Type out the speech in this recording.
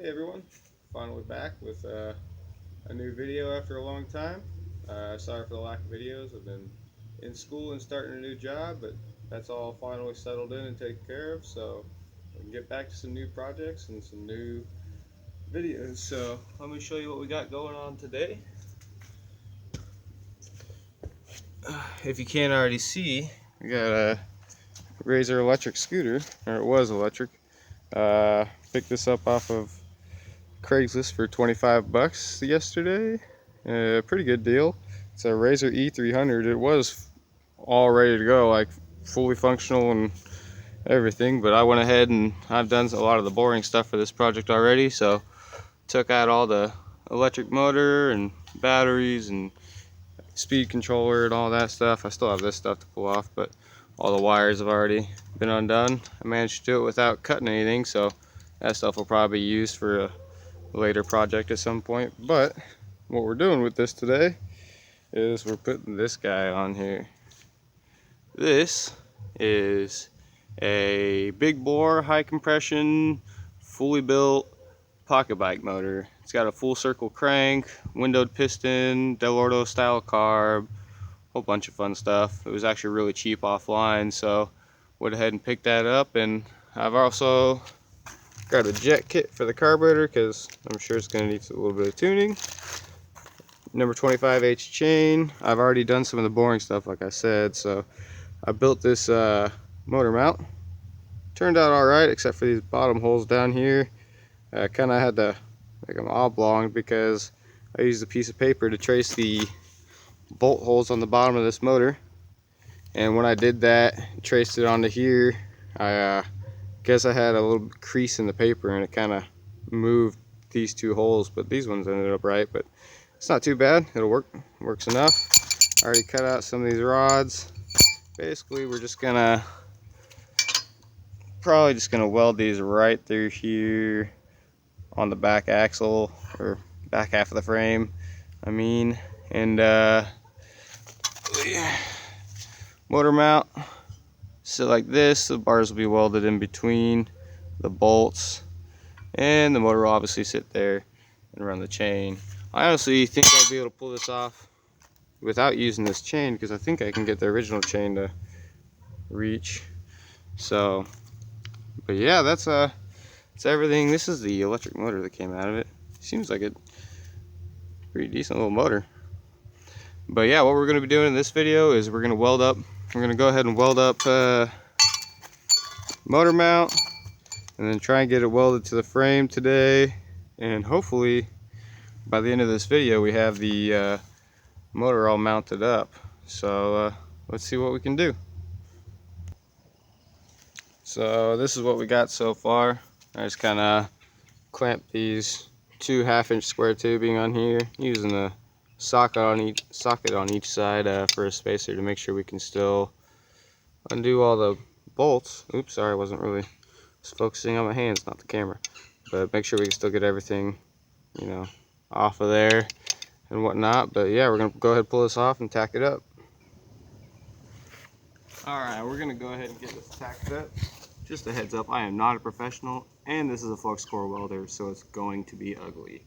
Hey everyone, finally back with a new video after a long time. Sorry for the lack of videos. I've been in school and starting a new job, but that's all finally settled in and taken care of, so we can get back to some new projects and some new videos. So let me show you what we got going on today. If you can't already see, we got a Razor electric scooter, or it was electric. Picked this up off of Craigslist for 25 bucks yesterday. Pretty good deal. It's a Razor E300. It was all ready to go, like fully functional and everything, but I went ahead and I've done a lot of the boring stuff for this project already, so took out all the electric motor and batteries and speed controller and all that stuff. I still have this stuff to pull off, but all the wires have already been undone. I managed to do it without cutting anything, so that stuff will probably be used for a later project at some point. But what we're doing with this today is we're putting this guy on here. This is a big bore, high compression, fully built pocket bike motor. It's got a full circle crank, windowed piston, Del Ordo style carb, whole bunch of fun stuff. It was actually really cheap offline, so went ahead and picked that up. And I've also got a jet kit for the carburetor because I'm sure it's going to need a little bit of tuning. Number 25H chain. I've already done some of the boring stuff, like I said, so I built this motor mount. Turned out alright, except for these bottom holes down here. I kind of had to make them oblong because I used a piece of paper to trace the bolt holes on the bottom of this motor. And when I did that, traced it onto here, I guess I had a little crease in the paper and it kind of moved these two holes, but these ones ended up right. But it's not too bad, it'll work, works enough. I already cut out some of these rods. Basically we're just gonna weld these right through here on the back axle, or back half of the frame I mean. And motor mount sit like this. The bars will be welded in between the bolts, and the motor will obviously sit there and run the chain. I honestly think I'll be able to pull this off without using this chain, because I think I can get the original chain to reach. So, but yeah, that's everything. This is the electric motor that came out of it. Seems like a pretty decent little motor. But yeah, what we're going to be doing in this video is we're going to go ahead and weld up motor mount, and then try and get it welded to the frame today. And hopefully by the end of this video we have the motor all mounted up. So let's see what we can do. So this is what we got so far. I just kind of clamped these two 1/2-inch square tubing on here, using a socket on each side for a spacer to make sure we can still undo all the bolts. Oops, sorry, I wasn't focusing on my hands, not the camera. But make sure we can still get everything, you know, off of there and whatnot. But yeah, we're gonna go ahead and pull this off and tack it up. Alright, we're gonna go ahead and get this tacked up. Just a heads up, I am not a professional, and this is a flux core welder, so it's going to be ugly.